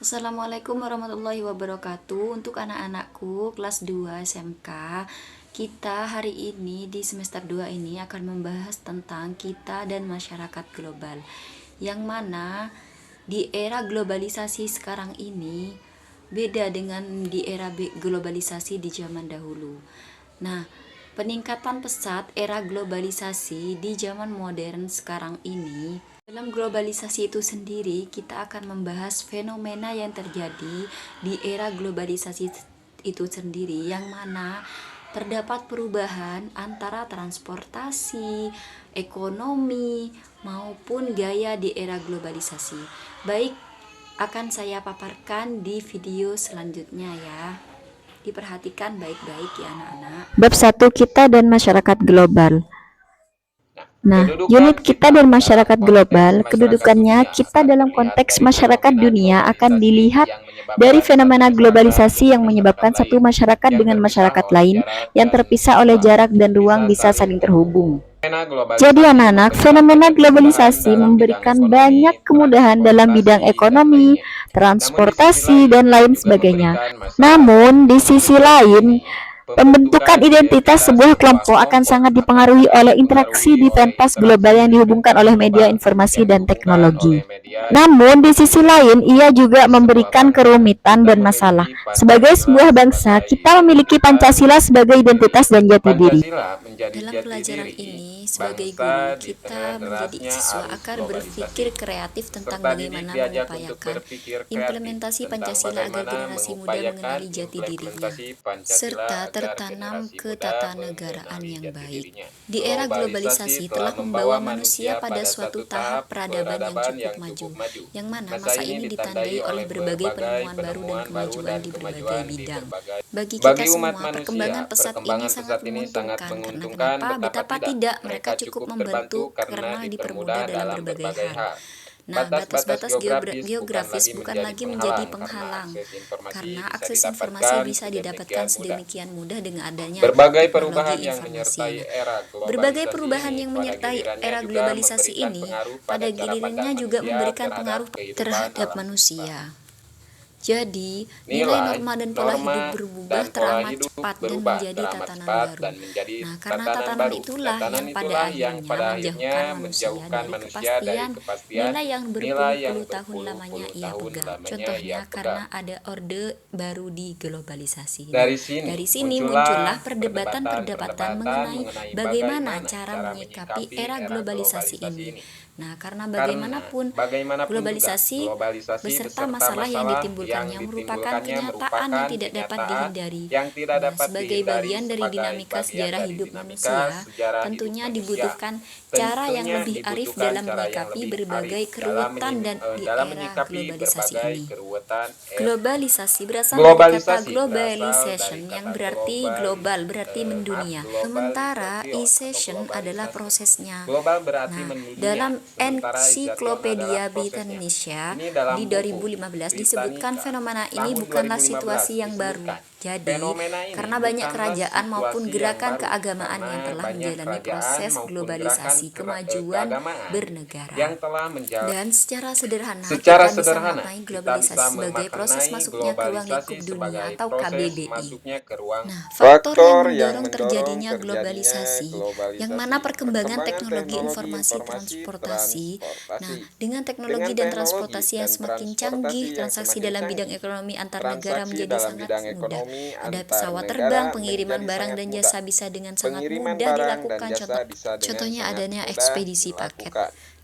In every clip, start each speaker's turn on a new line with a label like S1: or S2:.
S1: Assalamualaikum warahmatullahi wabarakatuh. Untuk anak-anakku kelas 2 SMK, kita hari ini di semester 2 ini akan membahas tentang kita dan masyarakat global. Yang mana di era globalisasi sekarang ini beda dengan di era globalisasi di zaman dahulu. Nah, peningkatan pesat era globalisasi di zaman modern sekarang ini. Dalam globalisasi itu sendiri, kita akan membahas fenomena yang terjadi di era globalisasi itu sendiri, yang mana terdapat perubahan antara transportasi, ekonomi, maupun gaya di era globalisasi. Baik, akan saya paparkan di video selanjutnya ya. Diperhatikan baik-baik ya anak-anak.
S2: Bab 1, Kita dan Masyarakat Global. Nah, unit kita dan masyarakat global, kedudukannya kita dalam konteks masyarakat dunia akan dilihat dari fenomena globalisasi yang menyebabkan satu masyarakat dengan masyarakat lain yang terpisah oleh jarak dan ruang bisa saling terhubung. Jadi anak-anak, fenomena globalisasi memberikan banyak kemudahan dalam bidang ekonomi, transportasi, dan lain sebagainya. Namun, di sisi lain, pembentukan identitas sebuah kelompok akan sangat dipengaruhi oleh interaksi di pentas global yang dihubungkan oleh media informasi dan teknologi. Namun, di sisi lain, ia juga memberikan kerumitan dan masalah. Sebagai sebuah bangsa, kita memiliki Pancasila sebagai identitas dan jati diri.
S1: Dalam pelajaran ini, sebagai guru, kita menjadi siswa akan berpikir kreatif tentang bagaimana mengupayakan implementasi Pancasila agar generasi muda mengenali jati dirinya, serta tertanam ketatanegaraan yang baik. Di era globalisasi telah membawa manusia pada suatu tahap peradaban yang cukup maju, yang mana masa ini ditandai oleh berbagai penemuan baru dan kemajuan di berbagai bidang. Bagi kita semua, perkembangan pesat ini sangat menguntungkan, karena kenapa? Betapa tidak, mereka cukup membantu karena dipermudah dalam berbagai hal. Nah, batas-batas geografis bukan lagi menjadi penghalang, karena akses informasi bisa didapatkan sedemikian mudah dengan adanya teknologi informasi. Berbagai perubahan yang menyertai era globalisasi ini pada gilirannya juga memberikan pengaruh terhadap manusia. Jadi, nilai norma dan pola hidup berubah teramat cepat dan menjadi tatanan baru. Nah, karena tatanan itulah yang pada akhirnya menjauhkan manusia dari kepastian nilai yang berpuluh-puluh tahun lamanya ia pegang. Contohnya karena ada orde baru di globalisasi. Dari sini muncullah perdebatan-perdebatan mengenai bagaimana cara menyikapi era globalisasi ini. Nah, karena bagaimanapun globalisasi beserta masalah yang ditimbulkannya merupakan kenyataan yang tidak dapat dihindari. Nah, sebagai bagian dari dinamika sejarah hidup manusia, tentunya dibutuhkan cara yang lebih arif dalam menyikapi berbagai keruwetan dan di era globalisasi ini. Globalisasi berasal dari kata globalization yang berarti global, berarti mendunia. Sementara ization adalah prosesnya. Nah, dalam Ensiklopedia Britannica di 2015 disebutkan fenomena ini bukanlah situasi yang baru. Jadi, karena banyak kerajaan maupun gerakan keagamaan yang telah menjalani proses globalisasi kemajuan bernegara. Dan secara sederhana, kita bisa memaknai globalisasi sebagai proses masuknya ke ruang lingkup dunia atau KBBI. Nah, faktor yang mendorong terjadinya globalisasi, yang mana perkembangan teknologi informasi transportasi. Nah, dengan teknologi dan transportasi yang semakin canggih, transaksi dalam bidang ekonomi antar negara menjadi sangat mudah. Ada pesawat terbang, pengiriman barang dan jasa bisa dengan sangat mudah dilakukan. Contohnya adanya ekspedisi paket.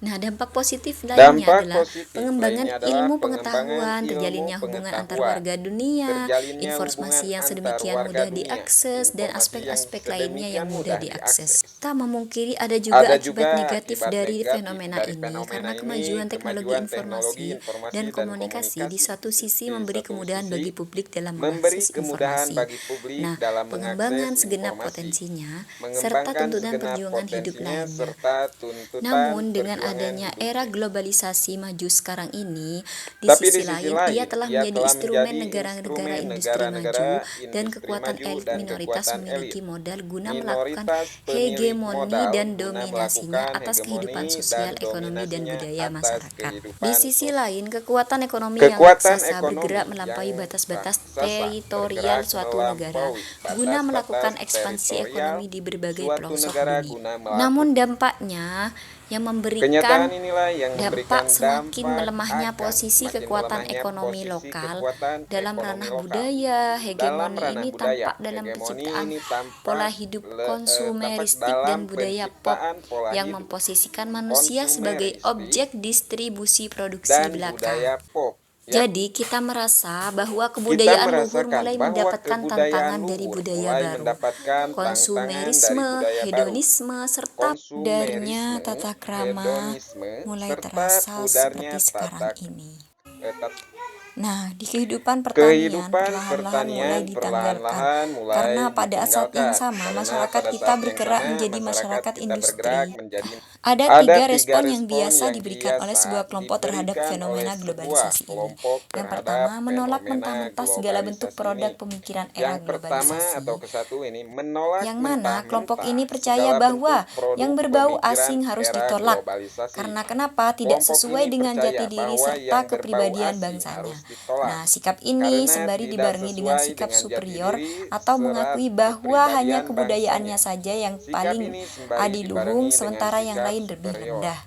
S1: Nah, dampak positif lainnya adalah pengembangan ilmu pengetahuan, terjalinnya hubungan antar warga dunia, informasi yang sedemikian mudah diakses, dan aspek-aspek lainnya yang mudah diakses. Tak memungkiri ada juga akibat negatif dari fenomena ini, karena kemajuan teknologi informasi dan komunikasi di satu sisi memberi kemudahan bagi publik dalam mengakses informasi. Nah, pengembangan segenap potensinya, serta tuntutan perjuangan hidup lainnya. Namun, dengan adanya era globalisasi maju sekarang ini, di
S3: Tapi
S1: sisi
S3: di sisi
S1: lain ia
S3: lain,
S1: telah
S3: ia
S1: menjadi
S3: telah
S1: instrumen
S3: menjadi
S1: negara-negara
S3: instrumen
S1: industri maju
S3: negara-negara
S1: dan
S3: industri
S1: kekuatan
S3: maju
S1: elit
S3: dan
S1: minoritas
S3: kekuatan
S1: memiliki
S3: elit
S1: modal guna melakukan
S3: minoritas pemilik
S1: hegemoni
S3: modal
S1: dan
S3: guna
S1: dominasinya
S3: melakukan
S1: atas kehidupan
S3: hegemoni
S1: sosial,
S3: dan
S1: ekonomi, dan
S3: dominasinya
S1: budaya
S3: atas
S1: masyarakat. Di
S3: kehidupan
S1: sisi lain, kekuatan ekonomi yang
S3: kekuatan
S1: raksasa bergerak
S3: ekonomi yang
S1: melampaui batas-batas
S3: raksasa
S1: teritorial
S3: bergerak
S1: suatu negara
S3: melampaui
S1: guna
S3: batas-batas
S1: melakukan ekspansi
S3: teritorial
S1: ekonomi di berbagai
S3: suatu
S1: pelosok
S3: negara
S1: bumi.
S3: guna
S1: Namun
S3: melakukan.
S1: dampaknya yang
S3: Kenyataan
S1: memberikan
S3: inilah yang memberikan
S1: dampak semakin
S3: dampak
S1: melemahnya
S3: akan
S1: posisi
S3: semakin
S1: kekuatan
S3: melemahnya
S1: ekonomi
S3: posisi
S1: lokal
S3: kekuatan
S1: dalam
S3: ekonomi
S1: ranah
S3: lokal.
S1: budaya.
S3: Dalam
S1: Hegemoni
S3: ranah
S1: ini
S3: budaya,
S1: tampak dalam
S3: hegemoni
S1: penciptaan
S3: ini
S1: pola hidup
S3: tampak
S1: konsumeristik
S3: dalam
S1: dan budaya pop
S3: penciptaan pola
S1: yang
S3: hidup
S1: memposisikan manusia sebagai
S3: konsumeristik
S1: objek distribusi produksi
S3: dan
S1: belaka.
S3: budaya pop. Ya,
S1: Jadi kita merasa bahwa
S3: kita
S1: kebudayaan luhur
S3: merasakan
S1: mulai
S3: bahwa
S1: mendapatkan
S3: kebudayaan
S1: tantangan dari
S3: luhur
S1: budaya
S3: mulai
S1: baru,
S3: mendapatkan tantangan dari
S1: konsumerisme,
S3: budaya baru,
S1: hedonisme, serta
S3: konsumerisme,
S1: pudarnya tata krama
S3: hedonisme,
S1: mulai
S3: serta
S1: terasa
S3: pudarnya
S1: seperti sekarang
S3: tata
S1: ini.
S3: tat-
S1: Nah, di kehidupan pertanian
S3: kehidupan
S1: perlahan-lahan mulai
S3: pertanian
S1: ditanggalkan
S3: perlahan-lahan mulai
S1: karena pada saat yang
S3: ditinggalkan
S1: sama
S3: karena
S1: masyarakat
S3: pada
S1: kita
S3: saat yang
S1: bergerak
S3: sama
S1: menjadi
S3: masyarakat
S1: masyarakat
S3: kita bergerak
S1: industri.
S3: menjadi
S1: Ada
S3: ada
S1: tiga
S3: tiga
S1: respon yang
S3: respon
S1: biasa
S3: yang
S1: diberikan oleh
S3: biasa
S1: sebuah kelompok terhadap
S3: diberikan oleh
S1: fenomena
S3: sebuah
S1: globalisasi ini.
S3: kelompok
S1: Yang
S3: terhadap
S1: pertama, menolak
S3: fenomena
S1: mentah-mentah segala bentuk
S3: globalisasi
S1: produk
S3: ini.
S1: pemikiran era
S3: Yang pertama
S1: globalisasi.
S3: atau kesatu ini menolak
S1: Yang mana kelompok
S3: mentah-mentah
S1: ini percaya
S3: segala
S1: bahwa
S3: bentuk produk
S1: yang berbau
S3: pemikiran
S1: asing harus
S3: era
S1: ditolak.
S3: globalisasi.
S1: Karena kenapa? Tidak
S3: Kelompok
S1: sesuai
S3: ini
S1: dengan
S3: percaya
S1: jati diri
S3: bahwa
S1: serta
S3: yang berbau
S1: kepribadian
S3: asing
S1: bangsanya.
S3: harus ditolak.
S1: Nah, sikap ini
S3: Karena
S1: sembari
S3: tidak
S1: dibarengi dengan
S3: sesuai
S1: sikap
S3: dengan jati
S1: superior
S3: diri
S1: atau
S3: serat
S1: mengakui bahwa hanya
S3: kepribadian
S1: kebudayaannya
S3: bangsanya.
S1: saja yang
S3: Sikap
S1: paling
S3: ini sembari
S1: adiluhung,
S3: dibarengi dengan
S1: sementara yang
S3: sikap
S1: lain lebih
S3: superior.
S1: rendah.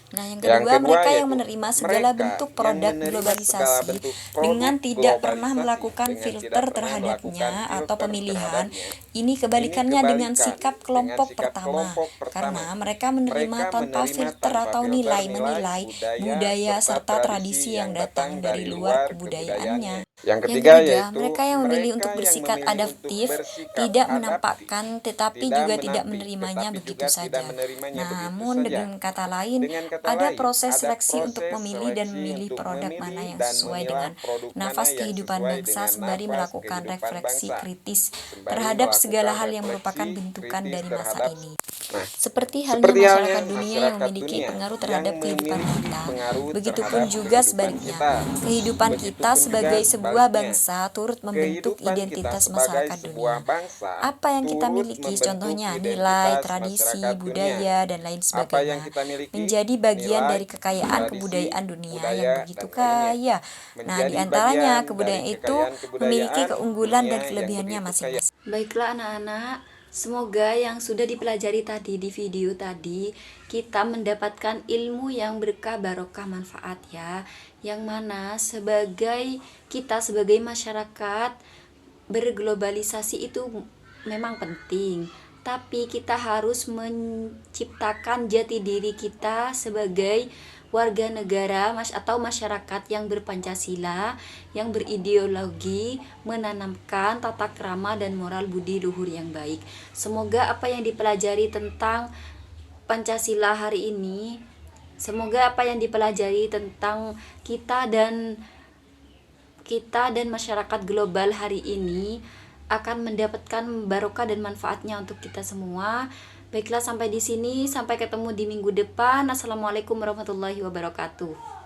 S1: Nah, yang
S3: Yang
S1: kedua,
S3: kedua
S1: mereka yang
S3: yaitu
S1: menerima segala
S3: mereka
S1: bentuk
S3: yang
S1: produk
S3: menerima segala
S1: globalisasi
S3: bentuk produk
S1: dengan tidak pernah
S3: globalisasi
S1: melakukan
S3: dengan
S1: filter
S3: tidak pernah
S1: terhadapnya
S3: melakukan
S1: atau
S3: filter
S1: pemilihan.
S3: terhadapnya.
S1: Ini kebalikannya dengan
S3: kebalikan
S1: sikap
S3: dengan
S1: kelompok
S3: sikap
S1: pertama,
S3: kelompok pertama.
S1: karena mereka menerima
S3: Mereka
S1: tanpa
S3: menerima
S1: filter
S3: tanpa
S1: atau
S3: filter
S1: nilai-menilai budaya serta tradisi yang datang dari luar kebudayaannya.
S3: Yang
S1: Yang
S3: ketiga
S1: ketiga,
S3: yaitu
S1: mereka yang memilih untuk
S3: mereka yang
S1: bersikap
S3: memilih untuk
S1: adaptif,
S3: bersikap
S1: tidak
S3: adaptif,
S1: menampakkan tetapi
S3: tidak
S1: juga tidak
S3: menampik,
S1: menerimanya
S3: tetapi
S1: begitu
S3: juga tidak
S1: saja.
S3: menerimanya begitu
S1: Namun
S3: saja.
S1: dengan kata lain,
S3: Dengan kata
S1: ada
S3: lain,
S1: proses
S3: ada
S1: seleksi untuk
S3: proses
S1: memilih dan
S3: seleksi
S1: memilih
S3: untuk
S1: produk
S3: memilih
S1: mana yang
S3: dan
S1: sesuai
S3: memilah
S1: dengan
S3: produk mana
S1: nafas
S3: yang
S1: kehidupan
S3: sesuai
S1: bangsa
S3: dengan
S1: sembari
S3: nafas
S1: melakukan
S3: kehidupan
S1: refleksi
S3: bangsa.
S1: kritis
S3: Sembari
S1: terhadap segala
S3: melakukan
S1: hal yang merupakan
S3: refleksi
S1: bentukan
S3: kritis
S1: dari masa
S3: terhadap
S1: ini.
S3: Nah,
S1: Seperti
S3: seperti
S1: halnya
S3: halnya
S1: masyarakat dunia yang
S3: masyarakat
S1: memiliki
S3: dunia
S1: pengaruh
S3: yang
S1: terhadap kehidupan
S3: memiliki
S1: kita,
S3: pengaruh
S1: begitupun
S3: terhadap
S1: juga
S3: kehidupan
S1: sebaliknya.
S3: kita.
S1: Kehidupan kita
S3: Begitupun juga
S1: sebagai sebuah
S3: sebaliknya.
S1: bangsa turut membentuk
S3: Kehidupan kita
S1: identitas
S3: sebagai
S1: masyarakat
S3: sebuah
S1: dunia.
S3: bangsa
S1: Apa yang kita
S3: turut
S1: miliki,
S3: membentuk
S1: contohnya nilai,
S3: identitas
S1: tradisi,
S3: masyarakat dunia.
S1: budaya, dan lain
S3: Apa yang
S1: sebagainya,
S3: kita miliki,
S1: menjadi bagian
S3: nilai,
S1: dari kekayaan
S3: tradisi,
S1: kebudayaan dunia
S3: budaya,
S1: yang begitu
S3: dan lainnya.
S1: kaya. Nah,
S3: Menjadi
S1: di antaranya
S3: bagian
S1: kebudayaan
S3: dari
S1: itu
S3: kekayaan
S1: memiliki
S3: kebudayaan
S1: keunggulan
S3: dunia
S1: dan
S3: yang
S1: kelebihannya
S3: begitu kaya.
S1: masing-masing. Baiklah anak-anak, semoga yang sudah dipelajari tadi di video tadi kita mendapatkan ilmu yang berkah, barokah, manfaat ya. Yang mana kita sebagai masyarakat berglobalisasi itu memang penting, tapi kita harus menciptakan jati diri kita sebagai warga negara atau masyarakat yang berpancasila, yang berideologi, menanamkan tata krama dan moral budi luhur yang baik. Semoga apa yang dipelajari tentang Pancasila hari ini, semoga apa yang dipelajari tentang kita dan masyarakat global hari ini akan mendapatkan barokah dan manfaatnya untuk kita semua. Baiklah, sampai di sini, sampai ketemu di minggu depan. Assalamualaikum warahmatullahi wabarakatuh.